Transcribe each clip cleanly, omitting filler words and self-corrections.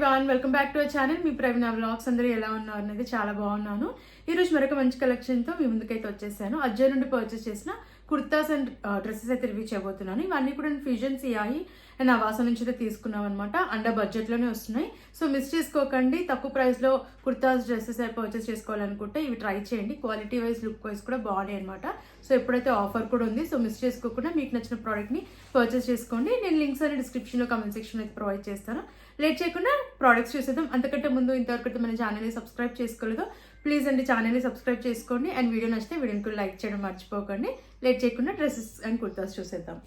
Everyone, welcome back to our channel. Me Praveena vlogs అందరూ ఎలా ఉన్నారు అనేది చాలా బాగున్నాను. ఈ రోజు మరొక మంచి కలెక్షన్తో మీ ముందుకైతే వచ్చేసాను. అజయ్ నుండి పర్చేస్ చేసిన కుర్తాస్ అండ్ డ్రెస్సెస్ అయితే రివ్యూ చేయబోతున్నాను. ఇవన్నీ కూడా ఫ్యూజన్ సియాయి అండ్ ఆవాసా నుంచి అయితే తీసుకున్నాం అనమాట. అండర్ బడ్జెట్లోనే వస్తున్నాయి. సో మిస్ చేసుకోకండి. తక్కువ ప్రైస్లో కుర్తాస్ డ్రెస్సెస్ పర్చేస్ చేసుకోవాలనుకుంటే ఇవి ట్రై చేయండి. క్వాలిటీ వైజ్ లుక్ వైజ్ కూడా బాగున్నాయి అనమాట. సో ఎప్పుడైతే ఆఫర్ కూడా ఉంది. సో మిస్ చేసుకోకుండా మీకు నచ్చిన ప్రోడక్ట్ని పర్చేస్ చేసుకోండి. నేను లింక్స్ అనే డిస్క్రిప్షన్లో కామెంట్ సెక్షన్ అయితే ప్రొవైడ్ చేస్తాను. లేట్ చేయకుండా ప్రోడక్ట్స్ చూసేద్దాం. అంతకంటే ముందు ఇంతవరకు మన ఛానల్ని సబ్స్క్రైబ్ చేసుకోలేదు, ప్లీజ్ అండి ఛానల్ని సబ్స్క్రైబ్ చేసుకోండి. అండ్ వీడియో నచ్చితే వీడియోని లైక్ చేయడం మర్చిపోకండి. లేట్ చేయకుండా డ్రెస్సెస్ అండ్ కుర్తాస్ చూసేద్దాం.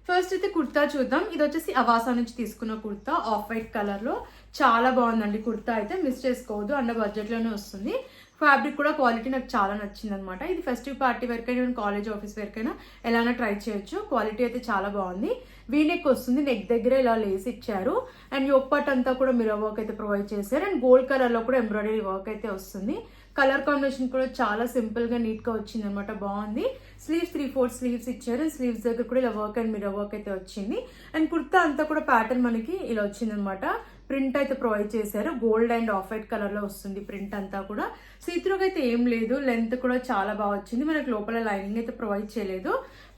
ఫస్ట్ అయితే కుర్తా చూద్దాం. ఇది వచ్చేసి అవాసా నుంచి తీసుకున్న కుర్తా, ఆఫ్ వైట్ కలర్లో చాలా బాగుందండి. కుర్తా అయితే మిస్ చేసుకోవద్దు, అండర్ బడ్జెట్లోనే వస్తుంది. ఫ్యాబ్రిక్ కూడా క్వాలిటీ నాకు చాలా నచ్చింది అనమాట. ఇది ఫెస్టివ్ పార్టీ వరకైనా కాలేజ్ ఆఫీస్ వరకైనా ఎలానో ట్రై చేయొచ్చు. క్వాలిటీ అయితే చాలా బాగుంది. వీనెక్ వస్తుంది, నెక్ దగ్గర ఇలా లేస్ ఇచ్చారు. అండ్ యోక్ పార్ట్ అంతా కూడా మిర్రర్ వర్క్ అయితే ప్రొవైడ్ చేశారు. అండ్ గోల్డ్ కలర్లో కూడా ఎంబ్రాయిడరీ వర్క్ అయితే వస్తుంది. కలర్ కాంబినేషన్ కూడా చాలా సింపుల్గా నీట్గా వచ్చింది అనమాట. బాగుంది. స్లీవ్స్ 3/4 స్లీవ్స్ ఇచ్చారు. స్లీవ్స్ దగ్గర కూడా ఇలా వర్క్ అండ్ మిర్రర్ వర్క్ అయితే వచ్చింది. అండ్ కుర్తా అంతా కూడా ప్యాటర్న్ మనకి ఇలా వచ్చింది అనమాట. ప్రింట్ అయితే ప్రొవైడ్ చేశారు. Gold and off white colour లో వస్తుంది ప్రింట్ అంతా కూడా. సీత్రూగా అయితే ఏం లేదు. లెంత్ కూడా చాలా బాగా వచ్చింది. మనకి లోపల లైనింగ్ అయితే ప్రొవైడ్ చేయలేదు.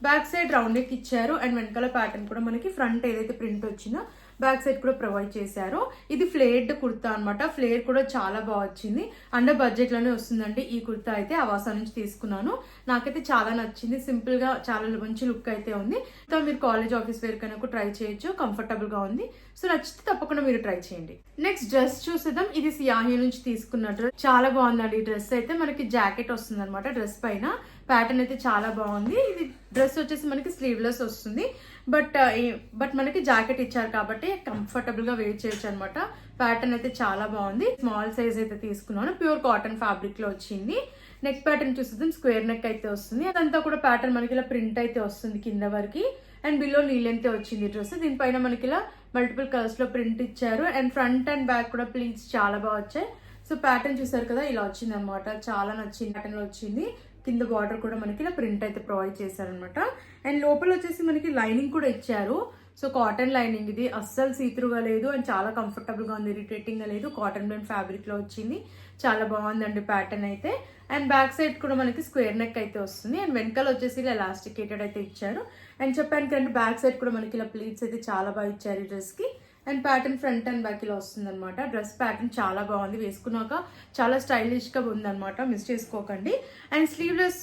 బ్యాక్ సైడ్ రౌండ్ నెక్ ఇచ్చారు. అండ్ వెనకాల ప్యాటర్న్ కూడా మనకి ఫ్రంట్ ఏదైతే ప్రింట్ వచ్చిందో బ్యాక్ సైడ్ కూడా ప్రొవైడ్ చేశారు. ఇది ఫ్లేర్డ్ కుర్తా అనమాట. ఫ్లేర్ కూడా చాలా బాగా వచ్చింది. అండర్ బడ్జెట్ లోనే వస్తుందండి. ఈ కుర్తా అయితే అవాసా నుంచి తీసుకున్నాను. నాకైతే చాలా నచ్చింది. సింపుల్ గా చాలా మంచి లుక్ అయితే ఉంది. సో మీరు కాలేజ్ ఆఫీస్ వేర్ కన్నా ట్రై చేయొచ్చు. కంఫర్టబుల్ గా ఉంది. సో నచ్చితే తప్పకుండా మీరు ట్రై చేయండి. నెక్స్ట్ డ్రెస్ చూసేద్దాం. ఇది సియాహి నుంచి తీసుకున్న డ్రెస్. చాలా బాగుందండి. ఈ డ్రెస్ అయితే మనకి జాకెట్ వస్తుంది అనమాట. డ్రెస్ పైన ప్యాటర్న్ అయితే చాలా బాగుంది. ఇది డ్రెస్ వచ్చేసి మనకి స్లీవ్లెస్ వస్తుంది. బట్ మనకి జాకెట్ ఇచ్చారు కాబట్టి కంఫర్టబుల్ గా వేర్ చేయొచ్చు అనమాట. ప్యాటర్న్ అయితే చాలా బాగుంది. స్మాల్ సైజ్ అయితే తీసుకున్నాను. ప్యూర్ కాటన్ ఫ్యాబ్రిక్ లో వచ్చింది. నెక్ ప్యాటర్న్ చూసేద్దాం. స్క్వేర్ నెక్ అయితే వస్తుంది. అదంతా కూడా ప్యాటర్న్ మనకి ఇలా ప్రింట్ అయితే వస్తుంది కింద వరకు. అండ్ బిలో నీ లెంత్ వచ్చింది డ్రెస్. దీనిపైన మనకి ఇలా మల్టిపుల్ కలర్స్ లో ప్రింట్ ఇచ్చారు. అండ్ ఫ్రంట్ అండ్ బ్యాక్ కూడా ప్లీట్స్ చాలా బాగా వచ్చాయి. సో ప్యాటర్న్ చూసారు కదా, ఇలా వచ్చింది అనమాట. చాలా నచ్చింది. ప్యాటర్న్ లో వచ్చింది. కింద బార్డర్ కూడా మనకి ఇలా ప్రింట్ అయితే ప్రొవైడ్ చేశారనమాట. అండ్ లోపల వచ్చేసి మనకి లైనింగ్ కూడా ఇచ్చారు. సో కాటన్ లైనింగ్ ఇది. అస్సలు సీత్రూగా లేదు అండ్ చాలా కంఫర్టబుల్ గా ఉంది. ఇరిటేటింగ్ గా లేదు. కాటన్ బ్లెండ్ ఫ్యాబ్రిక్ లో వచ్చింది. చాలా బాగుందండి ప్యాటర్న్ అయితే. అండ్ బ్యాక్ సైడ్ కూడా మనకి స్క్వేర్ నెక్ అయితే వస్తుంది. అండ్ వెనకాల వచ్చేసి ఇలా ఎలాస్టికేటెడ్ అయితే ఇచ్చారు. అండ్ చెప్పాను కదండి, బ్యాక్ సైడ్ కూడా మనకి ఇలా ప్లీట్స్ అయితే చాలా బాగా ఇచ్చారు ఈ డ్రెస్ కి. And pattern front and back ఇలా వస్తుంది అనమాట. డ్రెస్ ప్యాటర్న్ చాలా బాగుంది. వేసుకున్నాక చాలా స్టైలిష్ గా ఉందన్నమాట. మిస్ చేసుకోకండి. అండ్ స్లీవ్లెస్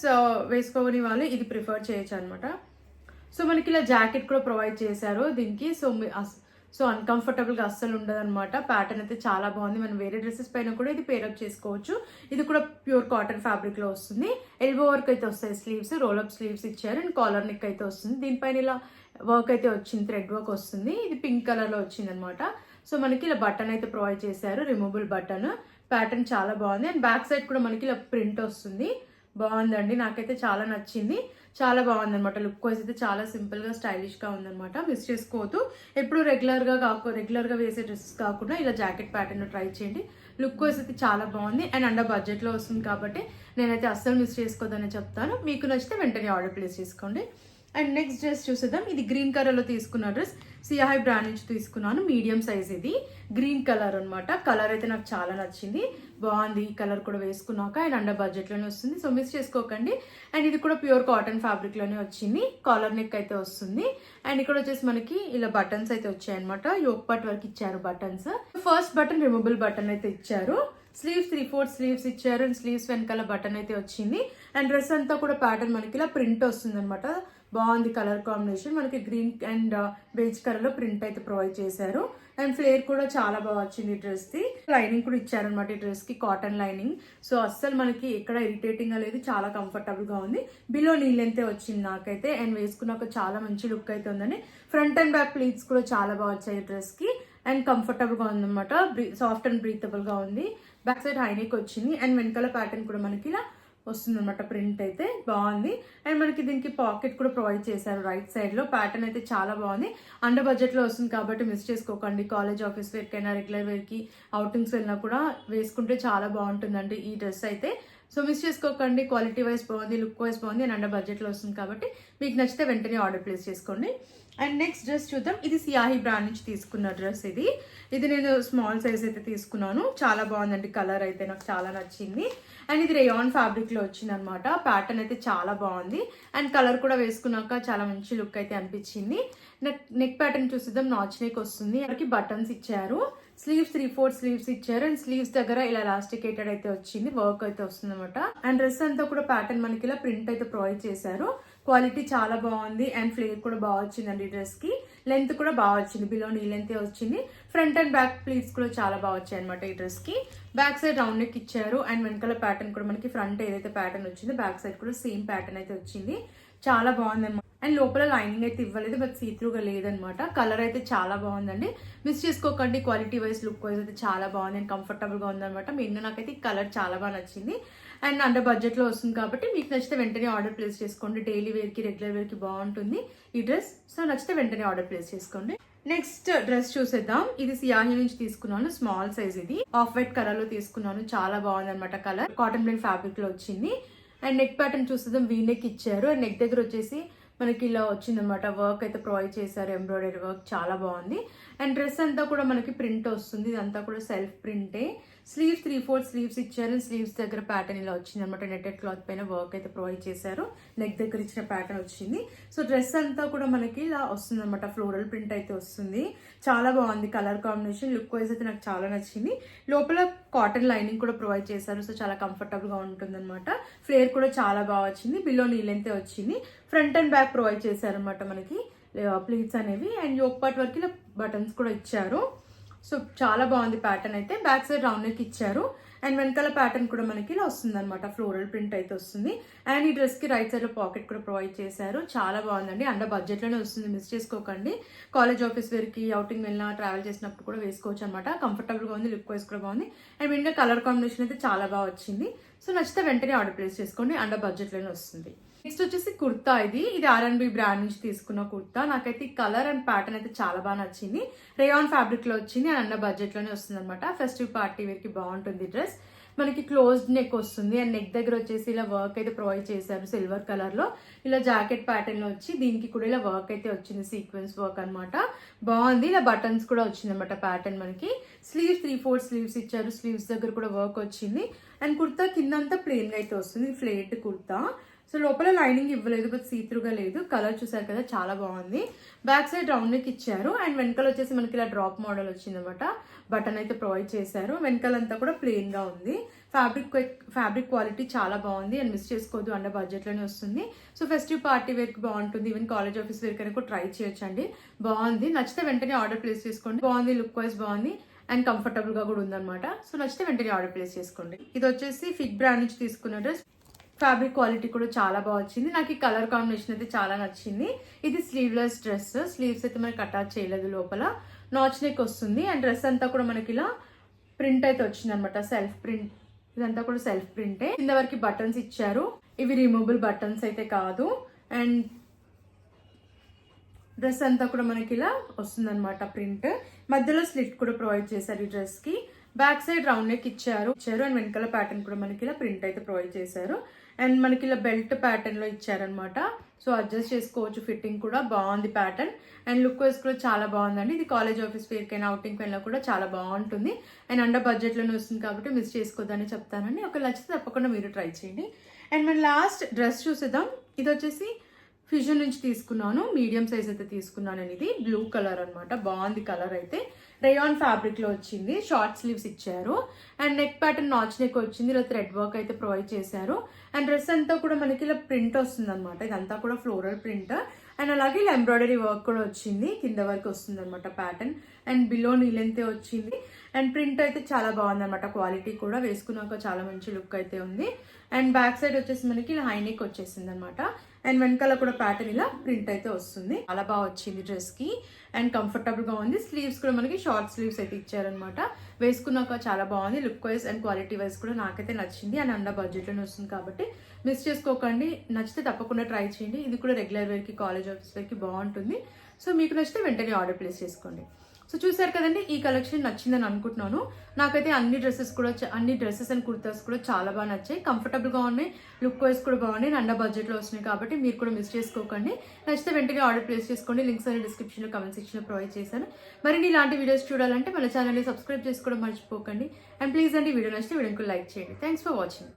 వేసుకోని వాళ్ళు ఇది ప్రిఫర్ చేయొచ్చు అనమాట. సో మనకి ఇలా జాకెట్ కూడా ప్రొవైడ్ చేశారు దీనికి. సో అన్కంఫర్టబుల్ గా అస్సలు ఉండదు అనమాట. ప్యాటర్న్ అయితే చాలా బాగుంది. మనం వేరే డ్రెస్సెస్ పైన కూడా ఇది పేరప్ చేసుకోవచ్చు. ఇది కూడా ప్యూర్ కాటన్ ఫ్యాబ్రిక్ లో వస్తుంది. ఎల్బో వర్క్ అయితే వస్తాయి స్లీవ్స్. రోల్ అప్ స్లీవ్స్ ఇచ్చారు. అండ్ కాలర్ నెక్ అయితే వస్తుంది. దీనిపైన ఇలా వర్క్ అయితే వచ్చింది. థ్రెడ్ వర్క్ వస్తుంది. ఇది పింక్ కలర్ లో వచ్చింది అనమాట. సో మనకి ఇలా బటన్ అయితే ప్రొవైడ్ చేశారు. Removable button. ప్యాటర్న్ చాలా బాగుంది. అండ్ బ్యాక్ సైడ్ కూడా మనకి ఇలా ప్రింట్ వస్తుంది. బాగుందండి. నాకైతే చాలా నచ్చింది. చాలా బాగుంది అనమాట. లుక్ వైజ్ అయితే చాలా సింపుల్ గా స్టైలిష్ గా ఉందన్నమాట. మిస్ చేసుకోవద్దు. ఎప్పుడు రెగ్యులర్ గా వేసే డ్రెస్సెస్ కాకుండా ఇలా జాకెట్ ప్యాటర్న్ ట్రై చేయండి. లుక్ వైజ్ అయితే చాలా బాగుంది. అండ్ అండర్ బడ్జెట్ లో వస్తుంది కాబట్టి నేనైతే అస్సలు మిస్ చేసుకోవద్దని చెప్తాను. మీకు నచ్చితే వెంటనే ఆర్డర్ ప్లేస్ చేసుకోండి. అండ్ నెక్స్ట్ డ్రెస్ చూసేద్దాం. ఇది గ్రీన్ కలర్ లో తీసుకున్న డ్రెస్. సియాహి బ్రాండ్ నుంచి తీసుకున్నాను. మీడియం సైజ్ ఇది. గ్రీన్ కలర్ అనమాట. కలర్ అయితే నాకు చాలా నచ్చింది. బాగుంది. ఈ కలర్ కూడా వేసుకున్నాక అండ్ అండర్ బడ్జెట్ లోనే వస్తుంది. సో మిస్ చేసుకోకండి. అండ్ ఇది కూడా ప్యూర్ కాటన్ ఫ్యాబ్రిక్ లోనే వచ్చింది. కాలర్ నెక్ అయితే వస్తుంది. అండ్ ఇక్కడ వచ్చేసి మనకి ఇలా బటన్స్ అయితే వచ్చాయన్నమాట. యోక్ పార్ట్ వరకు ఇచ్చారు buttons. First button removable button అయితే ఇచ్చారు. స్లీవ్స్ 3/4 స్లీవ్స్ ఇచ్చారు. అండ్ స్లీవ్స్ వెనకాల బటన్ అయితే వచ్చింది. అండ్ డ్రెస్ అంతా కూడా ప్యాటర్న్ మనకి ఇలా ప్రింట్ వస్తుంది అనమాట. బాగుంది కలర్ కాంబినేషన్. మనకి గ్రీన్ అండ్ బేజ్ కలర్ లో ప్రింట్ అయితే ప్రొవైడ్ చేశారు. అండ్ ఫ్లేర్ కూడా చాలా బాగా వచ్చింది డ్రెస్ ది. లైనింగ్ కూడా ఇచ్చారనమాట ఈ డ్రెస్ కి. Cotton lining. సో అస్సలు మనకి ఎక్కడ ఇరిటేటింగ్ గా లేదు. చాలా కంఫర్టబుల్ గా ఉంది. బిలో నీ లెంత్ వచ్చింది నాకైతే. అండ్ వేసుకున్నాక చాలా మంచి లుక్ అయితే ఉందండి. ఫ్రంట్ అండ్ బ్యాక్ ప్లీట్స్ కూడా చాలా బాగా వచ్చాయి డ్రెస్ కి. అండ్ కంఫర్టబుల్ గా ఉందన్నమాట. సాఫ్ట్ అండ్ బ్రీతబుల్ గా ఉంది. బ్యాక్ సైడ్ హైనెక్ వచ్చింది. అండ్ వెనకాల ప్యాటర్న్ కూడా మనకి ఇలా వస్తుంది అనమాట. ప్రింట్ అయితే బాగుంది. అండ్ మనకి దీనికి పాకెట్ కూడా ప్రొవైడ్ చేశారు రైట్ సైడ్ లో. ప్యాటర్న్ అయితే చాలా బాగుంది. అండర్ బడ్జెట్ లో వస్తుంది కాబట్టి మిస్ చేసుకోకండి. కాలేజ్ ఆఫీస్ వేర్ కైనా రెగ్యులర్ వేర్ కి అవుటింగ్స్ వెళ్ళినా కూడా వేసుకుంటే చాలా బాగుంటుందండి ఈ డ్రెస్ అయితే. సో మిస్ చేసుకోకండి. క్వాలిటీ వైజ్ బాగుంది, లుక్ వైజ్ బాగుంది, అండ్ అండర్ బడ్జెట్లో వస్తుంది కాబట్టి మీకు నచ్చితే వెంటనే ఆర్డర్ ప్లేస్ చేసుకోండి. అండ్ నెక్స్ట్ డ్రెస్ చూద్దాం. ఇది సియాహి బ్రాండ్ నుంచి తీసుకున్న డ్రెస్. ఇది నేను స్మాల్ సైజ్ అయితే తీసుకున్నాను. చాలా బాగుందండి. కలర్ అయితే నాకు చాలా నచ్చింది. అండ్ ఇది రేయాన్ ఫ్యాబ్రిక్ లో వచ్చింది అనమాట. ప్యాటర్న్ అయితే చాలా బాగుంది. అండ్ కలర్ కూడా వేసుకున్నాక చాలా మంచి లుక్ అయితే అనిపించింది. నెక్ ప్యాటర్న్ చూసిద్దాం. నాచ్ నెక్ వస్తుంది. మనకి బటన్స్ ఇచ్చారు. స్లీవ్స్ 3/4 స్లీవ్స్ ఇచ్చారు. అండ్ స్లీవ్స్ దగ్గర ఇలా ఎలాస్టికేటెడ్ అయితే వచ్చింది. వర్క్ అయితే వస్తుంది అనమాట. అండ్ డ్రెస్ అంతా కూడా ప్యాటర్న్ మనకి ఇలా ప్రింట్ అయితే ప్రొవైడ్ చేశారు. క్వాలిటీ చాలా బాగుంది. అండ్ ఫ్లేర్ కూడా బాగా వచ్చిందండి డ్రెస్ కి. లెంత్ కూడా బాగా వచ్చింది. బిలో నీ లెంత్ వచ్చింది. ఫ్రంట్ అండ్ బ్యాక్ ప్లీట్స్ కూడా చాలా బాగా వచ్చాయి అనమాట ఈ డ్రెస్ కి. బ్యాక్ సైడ్ రౌండ్ నెక్ ఇచ్చారు. అండ్ వెనకాల ప్యాటర్న్ కూడా మనకి ఫ్రంట్ ఏదైతే ప్యాటర్న్ వచ్చిందో బ్యాక్ సైడ్ కూడా సేమ్ ప్యాటర్న్ అయితే వచ్చింది. చాలా బాగుంది అనమాట. అండ్ లోపల లైనింగ్ అయితే ఇవ్వలేదు, బట్ సీత్రూగా లేదనమాట. కలర్ అయితే చాలా బాగుందండి. మిస్ చేసుకోకండి. క్వాలిటీ వైజ్ లుక్ వైజ్ అయితే చాలా బాగుంది అండ్ కంఫర్టబుల్ గా ఉందన్నమాట. మెయిన్ నాకైతే ఈ కలర్ చాలా బాగా నచ్చింది. అండ్ అండర్ బడ్జెట్ లో వస్తుంది కాబట్టి మీకు నచ్చితే వెంటనే ఆర్డర్ ప్లేస్ చేసుకోండి. డైలీ వేర్ కి రెగ్యులర్ వేర్ కి బాగుంటుంది ఈ డ్రెస్. సో నచ్చితే వెంటనే ఆర్డర్ ప్లేస్ చేసుకోండి. నెక్స్ట్ డ్రెస్ చూసేద్దాం. ఇది సియాహి నుంచి తీసుకున్నాను. Small size. ఇది ఆఫ్ వైట్ కలర్ లో తీసుకున్నాను. చాలా బాగుంది అనమాట. కలర్ కాటన్ బ్లెండ్ ఫ్యాబ్రిక్ లో వచ్చింది. అండ్ నెక్ ప్యాటర్న్ చూసేద్దాం. వీ నెక్ ఇచ్చారు. అండ్ నెక్ దగ్గర వచ్చేసి మనకి ఇలా వచ్చిందనమాట. వర్క్ అయితే ప్రొవైడ్ చేశారు. ఎంబ్రాయిడరీ వర్క్ చాలా బాగుంది. అండ్ డ్రెస్ అంతా కూడా మనకి ప్రింట్ వస్తుంది. ఇదంతా కూడా సెల్ఫ్ ప్రింటే. స్లీవ్స్ 3/4 స్లీవ్స్ ఇచ్చారు. స్లీవ్స్ దగ్గర ప్యాటర్న్ ఇలా వచ్చింది అనమాట. నెట్టెడ్ క్లాత్ పైన వర్క్ అయితే ప్రొవైడ్ చేశారు. నెక్ దగ్గర ఇచ్చిన ప్యాటర్న్ వచ్చింది. సో డ్రెస్ అంతా కూడా మనకి ఇలా వస్తుంది అనమాట. ఫ్లోరల్ ప్రింట్ అయితే వస్తుంది. చాలా బాగుంది కలర్ కాంబినేషన్. లుక్ వైజ్ అయితే నాకు చాలా నచ్చింది. లోపల కాటన్ లైనింగ్ కూడా ప్రొవైడ్ చేశారు. సో చాలా కంఫర్టబుల్ గా ఉంటుంది అనమాట. ఫ్లేర్ కూడా చాలా బాగా వచ్చింది. బిలో నీ లెంత్ వచ్చింది. ఫ్రంట్ అండ్ బ్యాక్ ప్రొవైడ్ చేశారు అనమాట మనకి ప్లీట్స్ అనేవి. అండ్ యోక్ పార్ట్ వరకు ఇలా బటన్స్ కూడా ఇచ్చారు. సో చాలా బాగుంది ప్యాటర్న్ అయితే. బ్యాక్ సైడ్ రౌండ్ నెక్ ఇచ్చారు. అండ్ వెనకాల ప్యాటర్న్ కూడా మనకి ఇలా వస్తుంది అనమాట. ఫ్లోరల్ ప్రింట్ అయితే వస్తుంది. అండ్ ఈ డ్రెస్ కి రైట్ సైడ్ లో పాకెట్ కూడా ప్రొవైడ్ చేశారు. చాలా బాగుందండి. అండర్ బడ్జెట్ లోనే వస్తుంది. మిస్ చేసుకోకండి. కాలేజ్ ఆఫీస్ వేర్ కి అవుటింగ్ వెళ్ళినా ట్రావెల్ చేసినప్పుడు కూడా వేసుకోవచ్చు అనమాట. కంఫర్టబుల్ గా ఉంది. లుక్ వైజ్ కూడా బాగుంది. అండ్ మెయిన్గా కలర్ కాంబినేషన్ అయితే చాలా బాగా వచ్చింది. సో నచ్చితే వెంటనే ఆర్డర్ ప్లేస్ చేసుకోండి. అండర్ బడ్జెట్ లోనే వస్తుంది. నెక్స్ట్ వచ్చేసి కుర్తా. ఇది R&B బ్రాండ్ నుంచి తీసుకున్న కుర్తా. నాకైతే ఈ కలర్ అండ్ ప్యాటర్న్ అయితే చాలా బాగా నచ్చింది. రేయాన్ ఫ్యాబ్రిక్ లో వచ్చింది. అండ్ అండర్ బడ్జెట్ లోనే వస్తుంది అనమాట. ఫెస్టివ్ పార్టీ వేర్ కి బాగుంటుంది డ్రెస్. మనకి క్లోజ్డ్ నెక్ వస్తుంది. అండ్ నెక్ దగ్గర వచ్చేసి ఇలా వర్క్ అయితే ప్రొవైడ్ చేశారు. సిల్వర్ కలర్ లో ఇలా జాకెట్ ప్యాటర్న్ లో వచ్చి దీనికి కూడా ఇలా వర్క్ అయితే వచ్చింది. సీక్వెన్స్ వర్క్ అనమాట. బాగుంది. ఇలా బటన్స్ కూడా వచ్చింది అనమాట ప్యాటర్న్ మనకి. స్లీవ్స్ 3/4 స్లీవ్స్ ఇచ్చారు. స్లీవ్స్ దగ్గర కూడా వర్క్ వచ్చింది. అండ్ కుర్తా కిందంతా ప్లెయిన్ గా అయితే వస్తుంది. ఫ్లేట్ కుర్తా. సో లోపల లైనింగ్ ఇవ్వలేదు, బట్ సీత్రూగా లేదు. కలర్ చూసారు కదా, చాలా బాగుంది. బ్యాక్ సైడ్ రౌండ్ నెక్ ఇచ్చారు. అండ్ వెనకాల వచ్చేసి మనకి ఇలా డ్రాప్ మోడల్ వచ్చింది అనమాట. బటన్ అయితే ప్రొవైడ్ చేశారు. వెనకాలంతా కూడా ప్లెయిన్ గా ఉంది. ఫ్యాబ్రిక్ క్వాలిటీ చాలా బాగుంది. అండ్ మిస్ చేసుకోవద్దు. అండర్ బడ్జెట్ లోనే వస్తుంది. సో ఫెస్టివ్ పార్టీ వేర్ కి బాగుంటుంది. ఈవెన్ కాలేజ్ ఆఫీస్ వేర్ కనుక ట్రై చేయొచ్చండి. బాగుంది. నచ్చితే వెంటనే ఆర్డర్ ప్లేస్ చేసుకోండి. బాగుంది. లుక్ వైజ్ బాగుంది. అండ్ కంఫర్టబుల్ గా కూడా ఉందన్నమాట. సో నచ్చితే వెంటనే ఆర్డర్ ప్లేస్ చేసుకోండి. ఇది వచ్చేసి ఫిగ్ బ్రాండ్ నుంచి తీసుకున్న డ్రెస్. ఫ్యాబ్రిక్ క్వాలిటీ కూడా చాలా బాగా వచ్చింది. నాకు ఈ కలర్ కాంబినేషన్ అయితే చాలా నచ్చింది. ఇది స్లీవ్లెస్ డ్రెస్. స్లీవ్స్ అయితే మనకి అటాచ్ చేయలేదు. లోపల నాచ్ నెక్ వస్తుంది. అండ్ డ్రెస్ అంతా కూడా మనకి ఇలా ప్రింట్ అయితే వచ్చింది అనమాట. Self print. ఇదంతా కూడా సెల్ఫ్ ప్రింటే. కింద వరకు బటన్స్ ఇచ్చారు. ఇవి రిమూవబుల్ బటన్స్ అయితే కాదు. అండ్ డ్రెస్ అంతా కూడా మనకి ఇలా వస్తుంది అనమాట ప్రింట్. మధ్యలో స్లిట్ కూడా ప్రొవైడ్ చేశారు ఈ డ్రెస్ కి. బ్యాక్ సైడ్ రౌండ్ నెక్ ఇచ్చారు. అండ్ వెనకాల ప్యాటర్న్ కూడా మనకి ఇలా ప్రింట్ అయితే ప్రొవైడ్ చేశారు. అండ్ మనకి ఇలా బెల్ట్ ప్యాటర్న్ లో ఇచ్చారనమాట. సో అడ్జస్ట్ చేసుకోవచ్చు. ఫిట్టింగ్ కూడా బాగుంది ప్యాటర్న్. అండ్ లుక్ వైజ్ కూడా చాలా బాగుందండి. ఇది కాలేజ్ ఆఫీస్ వేర్ కైనా అవుటింగ్ కైనా కూడా చాలా బాగుంటుంది. అండ్ అండర్ బడ్జెట్ లోనే వస్తుంది కాబట్టి మిస్ చేసుకోవద్దని చెప్తానండి. ఒక నచ్చితే తప్పకుండా మీరు ట్రై చేయండి. అండ్ మన లాస్ట్ డ్రెస్ చూసేద్దాం. ఇది వచ్చేసి ఫ్యూజన్ నుంచి తీసుకున్నాను. మీడియం సైజ్ అయితే తీసుకున్నాను. ఇది బ్లూ కలర్ అనమాట. బాగుంది కలర్ అయితే. రేయాన్ ఫ్యాబ్రిక్ లో వచ్చింది. షార్ట్ స్లీవ్స్ ఇచ్చారు. And neck pattern notch neck వచ్చింది. ఇలా థ్రెడ్ వర్క్ అయితే ప్రొవైడ్ చేశారు. అండ్ డ్రెస్ అంతా కూడా మనకి ఇలా ప్రింట్ వస్తుంది అనమాట. ఇదంతా కూడా ఫ్లోరల్ ప్రింట్. అండ్ అలాగే ఇలా ఎంబ్రాయిడరీ వర్క్ కూడా వచ్చింది. కింద వరకు వస్తుంది అనమాట pattern. And below knee length వచ్చింది. అండ్ ప్రింట్ అయితే చాలా బాగుంది అనమాట. క్వాలిటీ కూడా వేసుకున్నాక చాలా మంచి లుక్ అయితే ఉంది. అండ్ బ్యాక్ సైడ్ వచ్చేసి మనకి ఇలా హై నెక్ వచ్చేసింది అనమాట. అండ్ వెనకాల కూడా ప్యాటర్న్ ఇలా ప్రింట్ అయితే వస్తుంది. చాలా బాగా వచ్చింది డ్రెస్ కి. అండ్ కంఫర్టబుల్ గా ఉంది. స్లీవ్స్ కూడా మనకి షార్ట్ స్లీవ్స్ అయితే ఇచ్చారనమాట. వేసుకున్నాక చాలా బాగుంది. Look wise and quality wise కూడా నాకైతే నచ్చింది. అండ్ అండర్ బడ్జెట్ లోనే వస్తుంది కాబట్టి మిస్ చేసుకోకండి. నచ్చితే తప్పకుండా ట్రై చేయండి. ఇది కూడా రెగ్యులర్ వేర్ కి కాలేజ్ ఆఫీస్ వేర్ కి బాగుంటుంది. సో మీకు నచ్చితే వెంటనే ఆర్డర్ ప్లేస్ చేసుకోండి. సో చూసారు కదండి, ఈ కలెక్షన్ నచ్చిందని అనుకుంటున్నాను. నాకైతే అన్ని డ్రెస్సెస్ అండ్ కుర్తాస్ కూడా చాలా బాగా నచ్చాయి. కంఫర్టబుల్గా ఉన్నాయి, లుక్ వైజ్ కూడా బాగున్నాయి, అండర్ బడ్జెట్లో వస్తున్నాయి. కాబట్టి మీరు కూడా మిస్ చేసుకోకండి. నచ్చితే వెంటనే ఆర్డర్ ప్లేస్ చేసుకోండి. లింక్స్ అన్ని డిస్క్రిప్షన్లో, కమెంట్ సెక్షన్లో ప్రొవైడ్ చేశాను. మరిన్ని ఇలాంటి వీడియోస్ చూడాలంటే మన ఛానల్ని సబ్స్క్రైబ్ చేసుకోవడం మర్చిపోకండి. అండ్ ప్లీజ్ అండి, వీడియో నచ్చితే వీడియోకి లైక్ చేయండి. Thanks for watching.